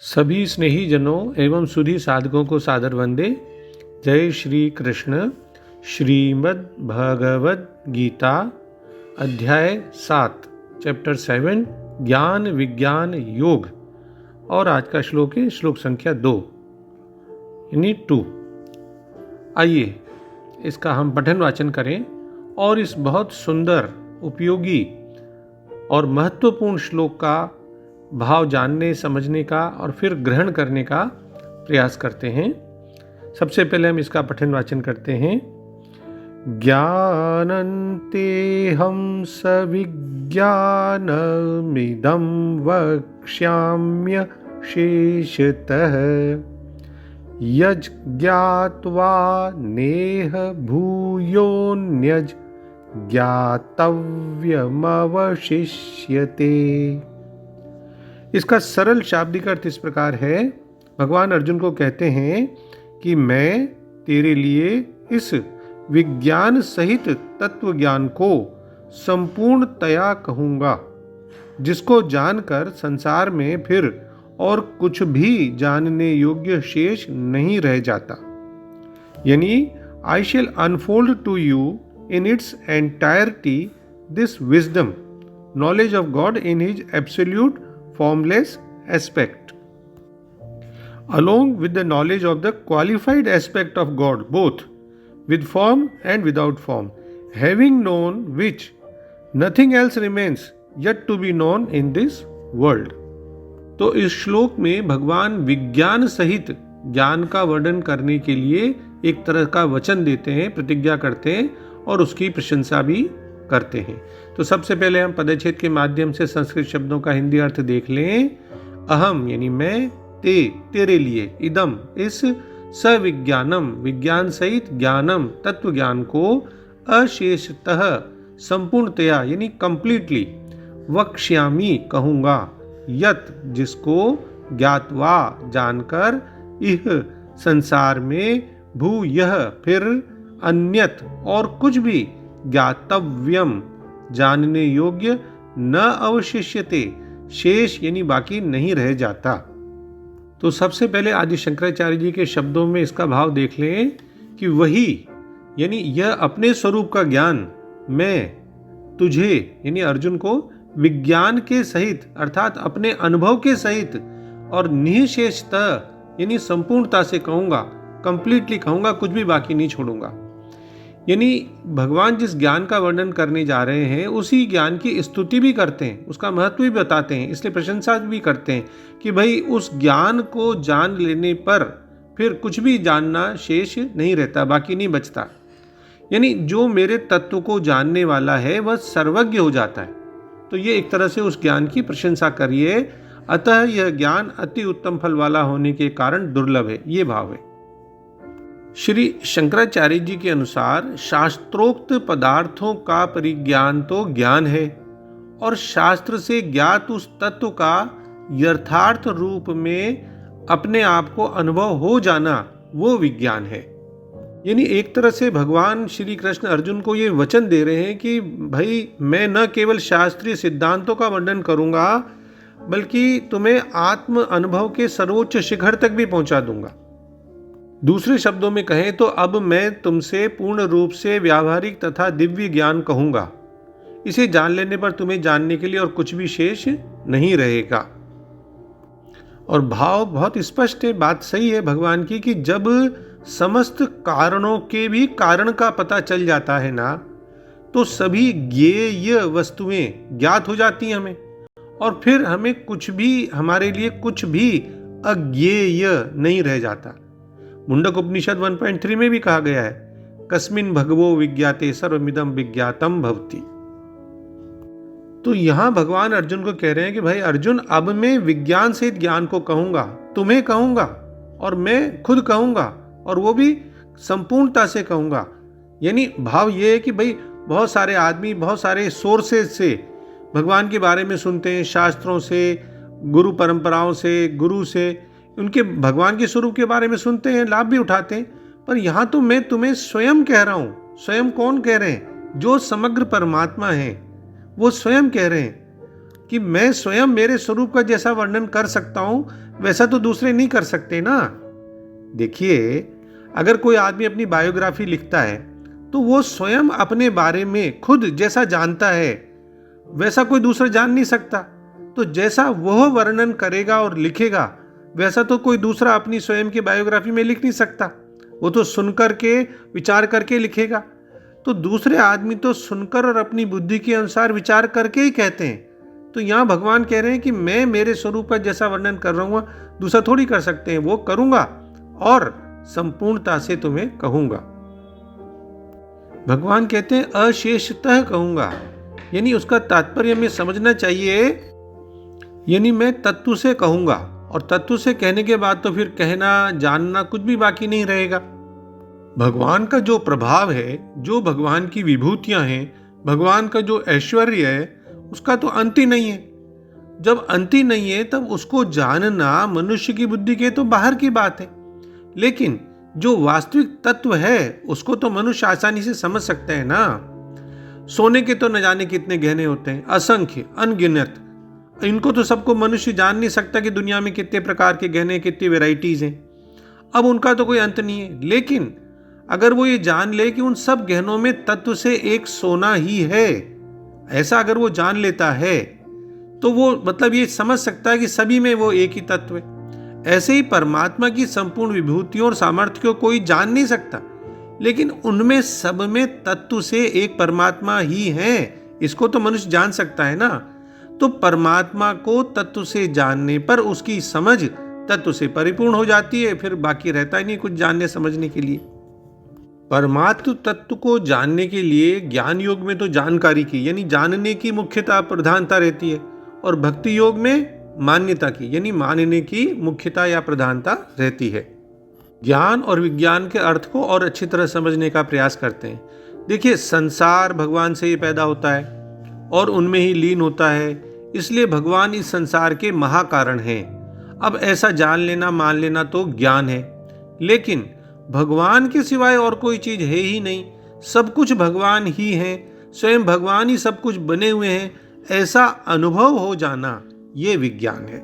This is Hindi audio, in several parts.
सभी स्नेही जनों एवं सुधी साधकों को सादर वंदे। जय श्री कृष्ण। श्रीमद् भगवद गीता अध्याय 7 चैप्टर 7 ज्ञान विज्ञान योग। और आज का श्लोक है श्लोक संख्या 2 यानी 2। आइए इसका हम पठन वाचन करें और इस बहुत सुंदर उपयोगी और महत्वपूर्ण श्लोक का भाव जानने समझने का और फिर ग्रहण करने का प्रयास करते हैं। सबसे पहले हम इसका पठन वाचन करते हैं। ज्ञानन्तेऽहं सविज्ञानमिदं वक्ष्याम्य शेषतः यज्ज्ञात्वा नेह भूयोऽन्यज् ज्ञातव्यमवशिष्यते। इसका सरल शाब्दिक अर्थ इस प्रकार है। भगवान अर्जुन को कहते हैं कि मैं तेरे लिए इस विज्ञान सहित तत्व ज्ञान को संपूर्णतया कहूँगा, जिसको जानकर संसार में फिर और कुछ भी जानने योग्य शेष नहीं रह जाता। यानी I shall unfold to you in its entirety this wisdom, knowledge of God in His absolute formless aspect, along with the knowledge of the qualified aspect of God, both with form and without form, having known which nothing else remains yet to be known in this world। तो इस श्लोक में भगवान विज्ञान सहित ज्ञान का वर्णन करने के लिए एक तरह का वचन देते हैं, प्रतिज्ञा करते हैं और उसकी प्रशंसा भी करते हैं। तो सबसे पहले हम पदच्छेद के माध्यम से संस्कृत शब्दों का हिंदी अर्थ देख लें। अहम यानी मैं, तेरे लिए, इदम इस, सविज्ञानम विज्ञान सहित, ज्ञानम तत्व ज्ञान को, अशेषतः संपूर्णतया यानी कंप्लीटली, वक्ष्यामि कहूँगा, यत जिसको, ज्ञात्वा जानकर, इह संसार में, भू यह फिर, अन्यत और कुछ भी, ज्ञातव्यम जानने योग्य, न अवशिष्यते शेष यानी बाकी नहीं रह जाता। तो सबसे पहले आदि शंकराचार्य जी के शब्दों में इसका भाव देख लें कि वही यानी यह अपने स्वरूप का ज्ञान मैं तुझे यानी अर्जुन को विज्ञान के सहित अर्थात अपने अनुभव के सहित और निःशेषतः यानी संपूर्णता से कहूँगा, कंप्लीटली कहूँगा, कुछ भी बाकी नहीं छोड़ूंगा। यानी भगवान जिस ज्ञान का वर्णन करने जा रहे हैं उसी ज्ञान की स्तुति भी करते हैं, उसका महत्व भी बताते हैं, इसलिए प्रशंसा भी करते हैं कि भाई उस ज्ञान को जान लेने पर फिर कुछ भी जानना शेष नहीं रहता, बाकी नहीं बचता। यानी जो मेरे तत्व को जानने वाला है वह सर्वज्ञ हो जाता है। तो ये एक तरह से उस ज्ञान की प्रशंसा करिए। अतः यह ज्ञान अति उत्तम फल वाला होने के कारण दुर्लभ है, ये भाव है। श्री शंकराचार्य जी के अनुसार शास्त्रोक्त पदार्थों का परिज्ञान तो ज्ञान है और शास्त्र से ज्ञात उस तत्व का यथार्थ रूप में अपने आप को अनुभव हो जाना वो विज्ञान है। यानी एक तरह से भगवान श्री कृष्ण अर्जुन को ये वचन दे रहे हैं कि भाई मैं न केवल शास्त्रीय सिद्धांतों का वर्णन करूंगा बल्कि तुम्हें आत्म अनुभव के सर्वोच्च शिखर तक भी पहुंचा दूंगा। दूसरे शब्दों में कहें तो अब मैं तुमसे पूर्ण रूप से व्यावहारिक तथा दिव्य ज्ञान कहूंगा। इसे जान लेने पर तुम्हें जानने के लिए और कुछ भी शेष नहीं रहेगा। और भाव बहुत स्पष्ट है, बात सही है भगवान की कि जब समस्त कारणों के भी कारण का पता चल जाता है ना, तो सभी ज्ञेय वस्तुएं ज्ञात हो जाती हैं हमें, और फिर हमें कुछ भी, हमारे लिए कुछ भी अज्ञेय नहीं रह जाता। मुंडक उपनिषद 1.3 में भी कहा गया है, कस्मिन् भगवो विज्ञाते सर्वमिदं विज्ञातम भवति। तो यहां भगवान अर्जुन को कह रहे हैं कि भाई अर्जुन, अब मैं विज्ञान सहित ज्ञान को कहूंगा, तुम्हें कहूंगा और मैं खुद कहूंगा, और वो भी संपूर्णता से कहूंगा। यानी भाव ये है कि भाई बहुत सारे आदमी बहुत सारे सोर्सेज से भगवान के बारे में सुनते हैं, शास्त्रों से, गुरु परंपराओं से, गुरु से उनके भगवान के स्वरूप के बारे में सुनते हैं, लाभ भी उठाते हैं। पर यहाँ तो मैं तुम्हें स्वयं कह रहा हूँ। स्वयं कौन कह रहे हैं? जो समग्र परमात्मा है वो स्वयं कह रहे हैं। कि मैं स्वयं मेरे स्वरूप का जैसा वर्णन कर सकता हूं वैसा तो दूसरे नहीं कर सकते ना। देखिए, अगर कोई आदमी अपनी बायोग्राफी लिखता है तो वो स्वयं अपने बारे में खुद जैसा जानता है वैसा कोई दूसरा जान नहीं सकता। तो जैसा वह वर्णन करेगा और लिखेगा वैसा तो कोई दूसरा अपनी स्वयं की बायोग्राफी में लिख नहीं सकता। वो तो सुनकर के विचार करके लिखेगा। तो दूसरे आदमी तो सुनकर और अपनी बुद्धि के अनुसार विचार करके ही कहते हैं। तो यहाँ भगवान कह रहे हैं कि मैं मेरे स्वरूप का जैसा वर्णन कर रहा हूँ दूसरा थोड़ी कर सकते हैं, वो करूंगा और संपूर्णता से तुम्हें कहूंगा। भगवान कहते हैं अशेषतः कहूंगा, यानी उसका तात्पर्य हमें समझना चाहिए, यानी मैं तत्व से कहूंगा। और तत्व से कहने के बाद तो फिर कहना जानना कुछ भी बाकी नहीं रहेगा। भगवान का जो प्रभाव है, जो भगवान की विभूतियां हैं, भगवान का जो ऐश्वर्य है, उसका तो अंत ही नहीं है। जब अंत ही नहीं है तब उसको जानना मनुष्य की बुद्धि के तो बाहर की बात है। लेकिन जो वास्तविक तत्व है उसको तो मनुष्य आसानी से समझ सकते हैं ना। सोने के तो न जाने कितने गहने होते हैं, असंख्य, अनगिनत। इनको तो सबको मनुष्य जान नहीं सकता कि दुनिया में कितने प्रकार के गहने, कितनी वेराइटीज हैं। अब उनका तो कोई अंत नहीं है। लेकिन अगर वो ये जान ले कि उन सब गहनों में तत्व से एक सोना ही है, ऐसा अगर वो जान लेता है तो वो मतलब ये समझ सकता है कि सभी में वो एक ही तत्व है। ऐसे ही परमात्मा की संपूर्ण विभूतियों और सामर्थ्य को कोई जान नहीं सकता, लेकिन उनमें सब में तत्व से एक परमात्मा ही है, इसको तो मनुष्य जान सकता है ना। तो परमात्मा को तत्व से जानने पर उसकी समझ तत्व से परिपूर्ण हो जाती है, फिर बाकी रहता ही नहीं कुछ जानने समझने के लिए। परमात्म तत्व को जानने के लिए ज्ञान योग में तो जानकारी की यानी जानने की मुख्यता प्रधानता रहती है, और भक्ति योग में मान्यता की यानी मानने की मुख्यता या प्रधानता रहती है। ज्ञान और विज्ञान के अर्थ को और अच्छी तरह समझने का प्रयास करते हैं। देखिए, संसार भगवान से ही पैदा होता है और उनमें ही लीन होता है, इसलिए भगवान इस संसार के महाकारण हैं। अब ऐसा जान लेना, मान लेना तो ज्ञान है। लेकिन भगवान के सिवाय और कोई चीज है ही नहीं, सब कुछ भगवान ही है, स्वयं भगवान ही सब कुछ बने हुए हैं, ऐसा अनुभव हो जाना ये विज्ञान है।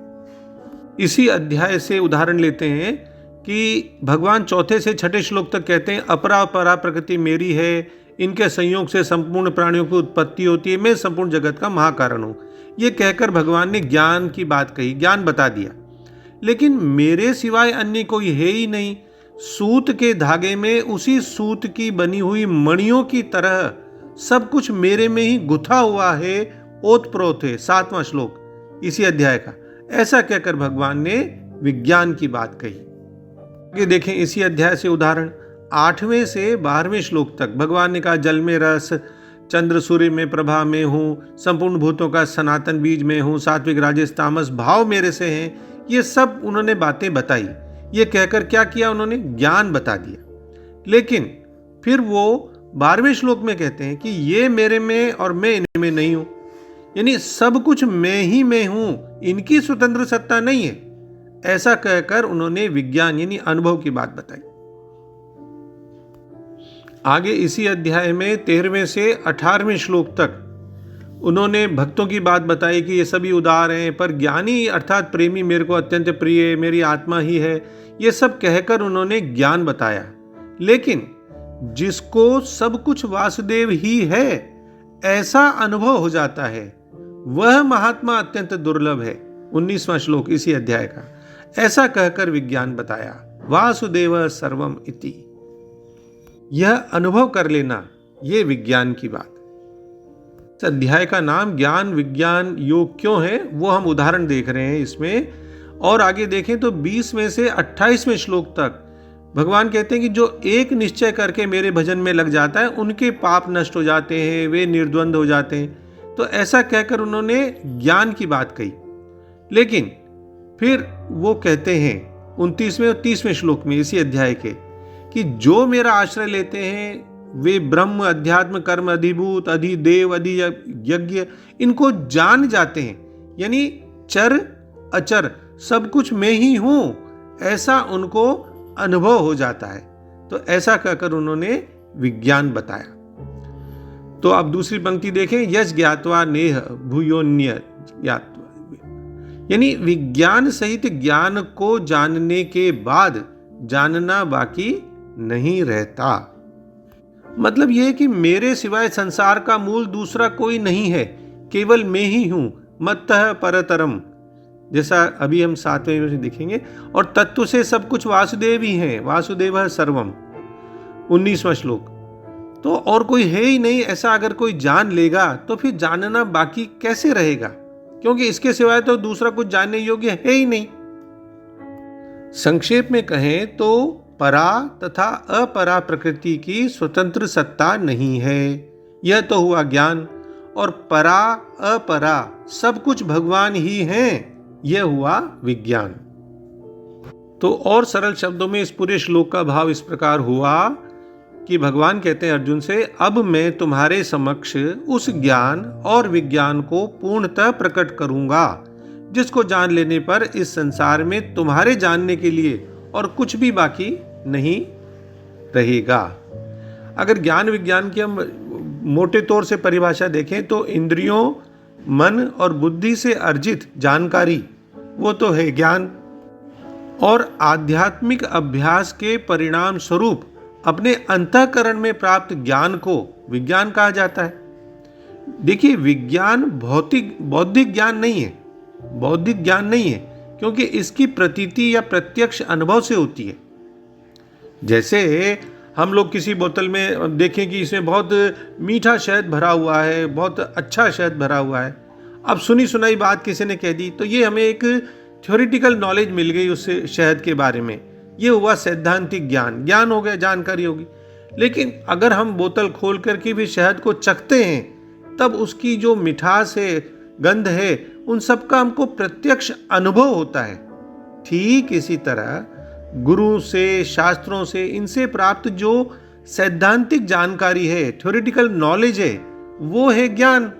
इसी अध्याय से उदाहरण लेते हैं कि भगवान 4 से 6 श्लोक तक कहते हैं अपरा परा प्रकृति मेरी है, इनके संयोग से संपूर्ण प्राणियों की उत्पत्ति होती है, मैं संपूर्ण जगत का महाकारण हूं। ये कहकर भगवान ने ज्ञान की बात कही, ज्ञान बता दिया। लेकिन मेरे सिवाय अन्य कोई है ही नहीं। सूत के धागे में उसी सूत की बनी हुई मणियों की तरह सब कुछ मेरे में ही गुथा हुआ है, ओतप्रोत है। 7वां श्लोक इसी अध्याय का। ऐसा कहकर भगवान ने विज्ञान की बात कही। ये देखें इसी अध्याय से उदाहरण 8वें से 12वें श्लोक तक भगवान ने कहा जल में रस, चंद्र सूर्य में प्रभा में हूँ, संपूर्ण भूतों का सनातन बीज में हूँ, सात्विक राजस तामस भाव मेरे से हैं। ये सब उन्होंने बातें बताई। ये कहकर क्या किया, उन्होंने ज्ञान बता दिया। लेकिन फिर वो 12वें श्लोक में कहते हैं कि ये मेरे में और मैं इनमें नहीं हूं, यानी सब कुछ मैं ही में हूं, इनकी स्वतंत्र सत्ता नहीं है। ऐसा कहकर उन्होंने विज्ञान यानी अनुभव की बात बताई। आगे इसी अध्याय में 13वें से 18वें श्लोक तक उन्होंने भक्तों की बात बताई कि ये सभी उदार हैं, पर ज्ञानी अर्थात प्रेमी मेरे को अत्यंत प्रिय है, मेरी आत्मा ही है। ये सब कहकर उन्होंने ज्ञान बताया। लेकिन जिसको सब कुछ वासुदेव ही है ऐसा अनुभव हो जाता है, वह महात्मा अत्यंत दुर्लभ है। 19वां श्लोक इसी अध्याय का। ऐसा कहकर विज्ञान बताया, वासुदेव सर्वम इति। यह अनुभव कर लेना, यह विज्ञान की बात। इस अध्याय का नाम ज्ञान विज्ञान योग क्यों है वो हम उदाहरण देख रहे हैं इसमें। और आगे देखें तो 20वें से 28वें श्लोक तक भगवान कहते हैं कि जो एक निश्चय करके मेरे भजन में लग जाता है उनके पाप नष्ट हो जाते हैं, वे निर्द्वंद हो जाते हैं। तो ऐसा कहकर उन्होंने ज्ञान की बात कही। लेकिन फिर वो कहते हैं 29वें और 30वें श्लोक में इसी अध्याय के कि जो मेरा आश्रय लेते हैं वे ब्रह्म अध्यात्म कर्म अधिभूत अधिदेव अधि यज्ञ इनको जान जाते हैं, यानी चर अचर सब कुछ मैं ही हूं, ऐसा उनको अनुभव हो जाता है। तो ऐसा कहकर उन्होंने विज्ञान बताया। तो अब दूसरी पंक्ति देखें, यश ज्ञात्वा नेह भूयोन्य यानी विज्ञान सहित ज्ञान को जानने के बाद जानना बाकी नहीं रहता। मतलब यह है कि मेरे सिवाय संसार का मूल दूसरा कोई नहीं है, केवल मैं ही हूं, मत्तः परतरम, जैसा अभी हम 7वें में देखेंगे। और तत्व से सब कुछ वासुदेव ही है, वासुदेव सर्वम, 19वां श्लोक। तो और कोई है ही नहीं, ऐसा अगर कोई जान लेगा तो फिर जानना बाकी कैसे रहेगा, क्योंकि इसके सिवाय तो दूसरा कुछ जानने योग्य है ही नहीं। संक्षेप में कहें तो परा तथा अपरा प्रकृति की स्वतंत्र सत्ता नहीं है, यह तो हुआ ज्ञान। और परा अपरा सब कुछ भगवान ही हैं, यह हुआ विज्ञान। तो और सरल शब्दों में इस पूरे श्लोक का भाव इस प्रकार हुआ कि भगवान कहते हैं अर्जुन से, अब मैं तुम्हारे समक्ष उस ज्ञान और विज्ञान को पूर्णतः प्रकट करूंगा जिसको जान लेने पर इस संसार में तुम्हारे जानने के लिए और कुछ भी बाकी नहीं रहेगा। अगर ज्ञान विज्ञान की हम मोटे तौर से परिभाषा देखें तो इंद्रियों, मन और बुद्धि से अर्जित जानकारी वो तो है ज्ञान, और आध्यात्मिक अभ्यास के परिणाम स्वरूप अपने अंतःकरण में प्राप्त ज्ञान को विज्ञान कहा जाता है। देखिए, विज्ञान बौद्धिक ज्ञान नहीं है, बौद्धिक ज्ञान नहीं है, क्योंकि इसकी प्रतीति या प्रत्यक्ष अनुभव से होती है। जैसे हम लोग किसी बोतल में देखें कि इसमें बहुत मीठा शहद भरा हुआ है, बहुत अच्छा शहद भरा हुआ है, अब सुनी सुनाई बात किसी ने कह दी तो ये हमें एक थ्योरेटिकल नॉलेज मिल गई उस शहद के बारे में, ये हुआ सैद्धांतिक ज्ञान, ज्ञान हो गया, जानकारी होगी। लेकिन अगर हम बोतल खोल करके भी शहद को चखते हैं तब उसकी जो मिठास है, गंध है, उन सब का हमको प्रत्यक्ष अनुभव होता है। ठीक इसी तरह गुरु से, शास्त्रों से, इनसे प्राप्त जो सैद्धांतिक जानकारी है, थ्योरेटिकल नॉलेज है, वो है ज्ञान।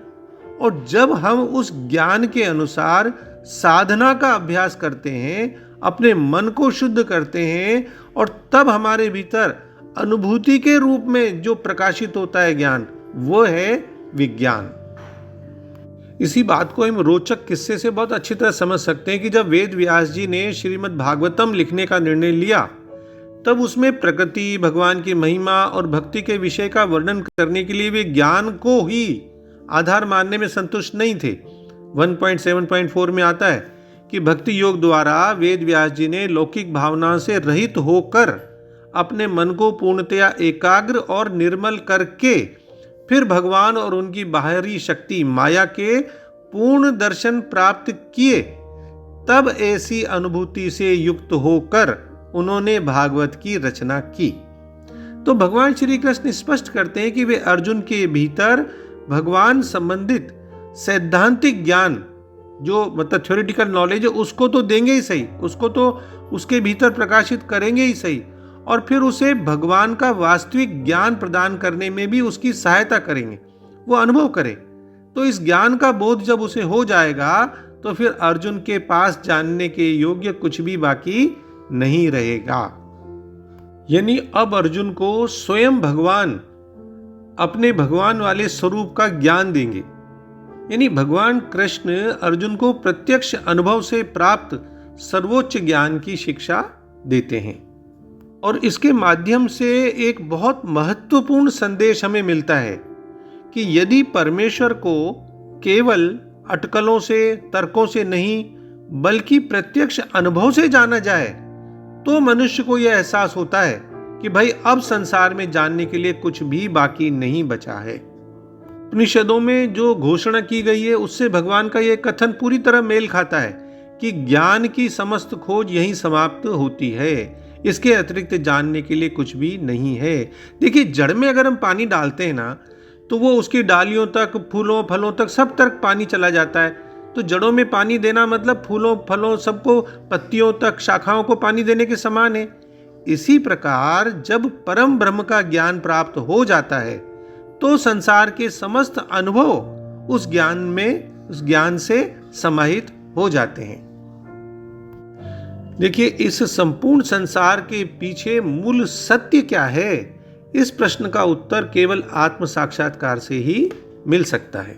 और जब हम उस ज्ञान के अनुसार साधना का अभ्यास करते हैं, अपने मन को शुद्ध करते हैं, और तब हमारे भीतर अनुभूति के रूप में जो प्रकाशित होता है ज्ञान, वो है विज्ञान। इसी बात को हम रोचक किस्से से बहुत अच्छी तरह समझ सकते हैं कि जब वेद व्यास जी ने श्रीमद् भागवतम लिखने का निर्णय लिया तब उसमें प्रकृति, भगवान की महिमा और भक्ति के विषय का वर्णन करने के लिए वे ज्ञान को ही आधार मानने में संतुष्ट नहीं थे। 1.7.4 में आता है कि भक्ति योग द्वारा वेद व्यास जी ने लौकिक भावना से रहित होकर अपने मन को पूर्णतया एकाग्र और निर्मल करके फिर भगवान और उनकी बाहरी शक्ति माया के पूर्ण दर्शन प्राप्त किए। तब ऐसी अनुभूति से युक्त होकर उन्होंने भागवत की रचना की। तो भगवान श्री कृष्ण स्पष्ट करते हैं कि वे अर्जुन के भीतर भगवान संबंधित सैद्धांतिक ज्ञान, जो मतलब थ्योरेटिकल नॉलेज है, उसको तो देंगे ही सही, उसको तो उसके भीतर प्रकाशित करेंगे ही सही, और फिर उसे भगवान का वास्तविक ज्ञान प्रदान करने में भी उसकी सहायता करेंगे, वो अनुभव करे। तो इस ज्ञान का बोध जब उसे हो जाएगा तो फिर अर्जुन के पास जानने के योग्य कुछ भी बाकी नहीं रहेगा। यानी अब अर्जुन को स्वयं भगवान अपने भगवान वाले स्वरूप का ज्ञान देंगे। यानी भगवान कृष्ण अर्जुन को प्रत्यक्ष अनुभव से प्राप्त सर्वोच्च ज्ञान की शिक्षा देते हैं, और इसके माध्यम से एक बहुत महत्वपूर्ण संदेश हमें मिलता है कि यदि परमेश्वर को केवल अटकलों से, तर्कों से नहीं, बल्कि प्रत्यक्ष अनुभव से जाना जाए तो मनुष्य को यह एहसास होता है कि भाई अब संसार में जानने के लिए कुछ भी बाकी नहीं बचा है। उपनिषदों में जो घोषणा की गई है उससे भगवान का यह कथन पूरी तरह मेल खाता है कि ज्ञान की समस्त खोज यहीं समाप्त होती है, इसके अतिरिक्त जानने के लिए कुछ भी नहीं है। देखिए, जड़ में अगर हम पानी डालते हैं ना तो वो उसकी डालियों तक, फूलों फलों तक, सब तक पानी चला जाता है। तो जड़ों में पानी देना मतलब फूलों फलों सबको, पत्तियों तक, शाखाओं को पानी देने के समान है। इसी प्रकार जब परम ब्रह्म का ज्ञान प्राप्त हो जाता है तो संसार के समस्त अनुभव उस ज्ञान से समाहित हो जाते हैं। देखिए, इस संपूर्ण संसार के पीछे मूल सत्य क्या है, इस प्रश्न का उत्तर केवल आत्म साक्षात्कार से ही मिल सकता है।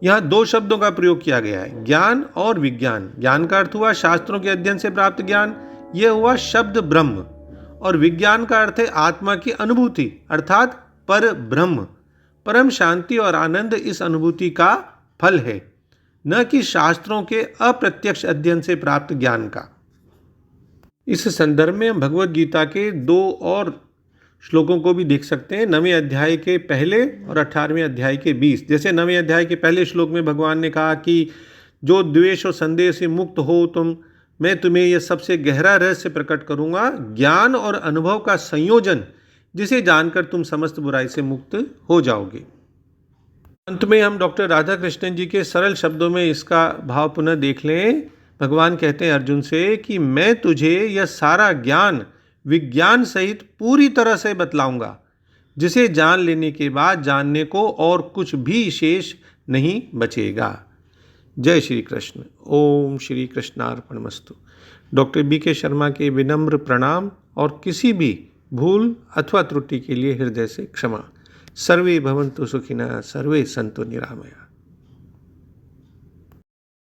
यहाँ दो शब्दों का प्रयोग किया गया है, ज्ञान और विज्ञान। ज्ञान का अर्थ हुआ शास्त्रों के अध्ययन से प्राप्त ज्ञान, यह हुआ शब्द ब्रह्म। और विज्ञान का अर्थ है आत्मा की अनुभूति, अर्थात पर ब्रह्म। परम शांति और आनंद इस अनुभूति का फल है, न कि शास्त्रों के अप्रत्यक्ष अध्ययन से प्राप्त ज्ञान का। इस संदर्भ में हम भगवत गीता के 2 और श्लोकों को भी देख सकते हैं, 9वें अध्याय के पहले और 18वें अध्याय के 20। जैसे 9वें अध्याय के पहले श्लोक में भगवान ने कहा कि जो द्वेष और संदेह से मुक्त हो तुम, मैं तुम्हें यह सबसे गहरा रहस्य प्रकट करूंगा, ज्ञान और अनुभव का संयोजन, जिसे जानकर तुम समस्त बुराई से मुक्त हो जाओगे। अंत में हम डॉक्टर राधा कृष्णन जी के सरल शब्दों में इसका भाव पुनः देख लें। भगवान कहते हैं अर्जुन से कि मैं तुझे यह सारा ज्ञान विज्ञान सहित पूरी तरह से बतलाऊंगा, जिसे जान लेने के बाद जानने को और कुछ भी शेष नहीं बचेगा। जय श्री कृष्ण। ओम श्री कृष्णार्पणमस्तु। डॉक्टर BK शर्मा के विनम्र प्रणाम और किसी भी भूल अथवा त्रुटि के लिए हृदय से क्षमा। सर्वे भवन्तु सुखिनः, सर्वे सन्तु निरामया।